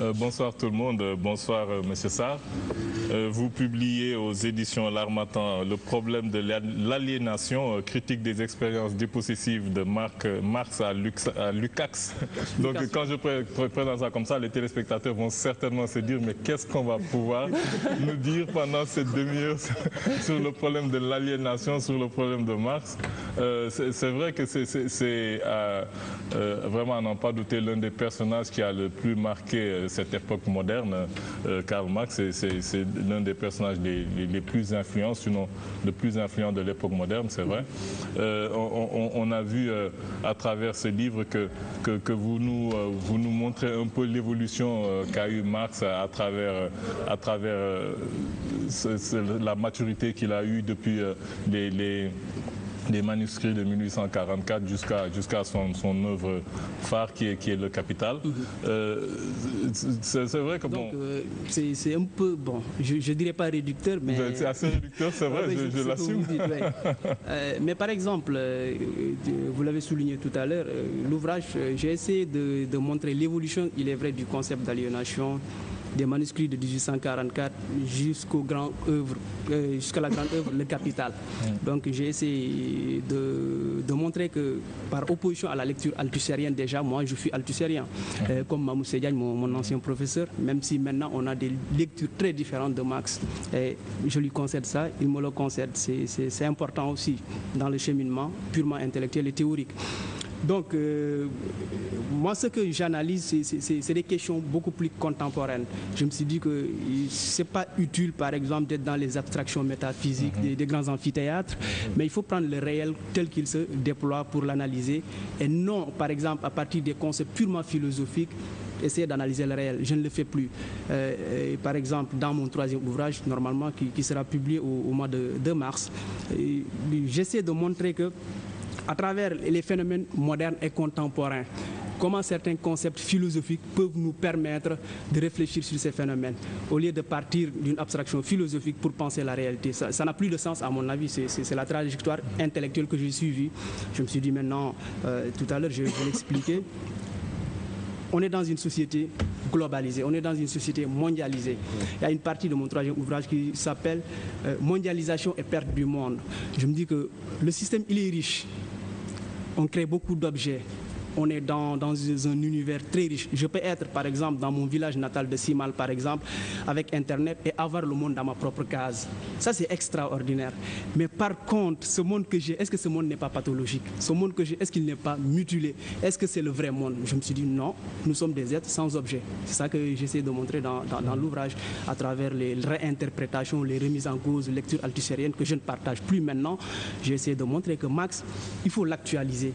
Bonsoir tout le monde, bonsoir Monsieur Sarr. Vous publiez aux éditions L'Harmattan le problème de l'aliénation, critique des expériences dépossessives de Marx à Lukács. Donc quand je présente ça comme ça, les téléspectateurs vont certainement se dire mais qu'est-ce qu'on va pouvoir nous dire pendant cette demi-heure sur le problème de l'aliénation, sur le problème de Marx. C'est vrai que c'est vraiment à n'en pas douter l'un des personnages qui a le plus marqué cette époque moderne. Karl Marx, c'est l'un des personnages les plus influents, sinon le plus influent de l'époque moderne, c'est vrai. On a vu à travers ce livre que vous nous montrez un peu l'évolution qu'a eu Marx à travers la maturité qu'il a eue depuis les manuscrits de 1844 jusqu'à son œuvre phare qui est le Capital. C'est vrai que bon... c'est un peu, bon, je dirais pas réducteur, mais... C'est assez réducteur, c'est vrai, je l'assume. Mais par exemple, vous l'avez souligné tout à l'heure, l'ouvrage, j'ai essayé de montrer l'évolution, il est vrai, du concept d'aliénation, des manuscrits de 1844 jusqu'à la grande œuvre, le Capital. Donc j'ai essayé de montrer que par opposition à la lecture althussérienne, déjà, moi je suis althussérien, comme Mamou Sediagne, mon ancien professeur, même si maintenant on a des lectures très différentes de Marx. Et je lui concède ça, il me le concède. C'est important aussi dans le cheminement purement intellectuel et théorique. Donc, moi, ce que j'analyse, c'est des questions beaucoup plus contemporaines. Je me suis dit que ce n'est pas utile, par exemple, d'être dans les abstractions métaphysiques des grands amphithéâtres, mais il faut prendre le réel tel qu'il se déploie pour l'analyser, et non, par exemple, à partir des concepts purement philosophiques, essayer d'analyser le réel. Je ne le fais plus. Par exemple, dans mon troisième ouvrage, normalement, qui sera publié au mois de mars, j'essaie de montrer que à travers les phénomènes modernes et contemporains, comment certains concepts philosophiques peuvent nous permettre de réfléchir sur ces phénomènes, au lieu de partir d'une abstraction philosophique pour penser la réalité. Ça n'a plus de sens, à mon avis. C'est la trajectoire intellectuelle que j'ai suivie. Je me suis dit maintenant, tout à l'heure, je vais l'expliquer. On est dans une société globalisée, on est dans une société mondialisée. Il y a une partie de mon troisième ouvrage qui s'appelle Mondialisation et perte du monde. Je me dis que le système, il est riche. On crée beaucoup d'objets. On est dans un univers très riche. Je peux être, par exemple, dans mon village natal de Simal, par exemple, avec Internet et avoir le monde dans ma propre case. Ça, c'est extraordinaire. Mais par contre, ce monde que j'ai, est-ce que ce monde n'est pas pathologique? Ce monde que j'ai, est-ce qu'il n'est pas mutilé? Est-ce que c'est le vrai monde? Je me suis dit non, nous sommes des êtres sans objet. C'est ça que j'essaie de montrer dans l'ouvrage, à travers les réinterprétations, les remises en cause, lectures althussériennes que je ne partage plus maintenant. J'ai essayé de montrer que Marx, il faut l'actualiser.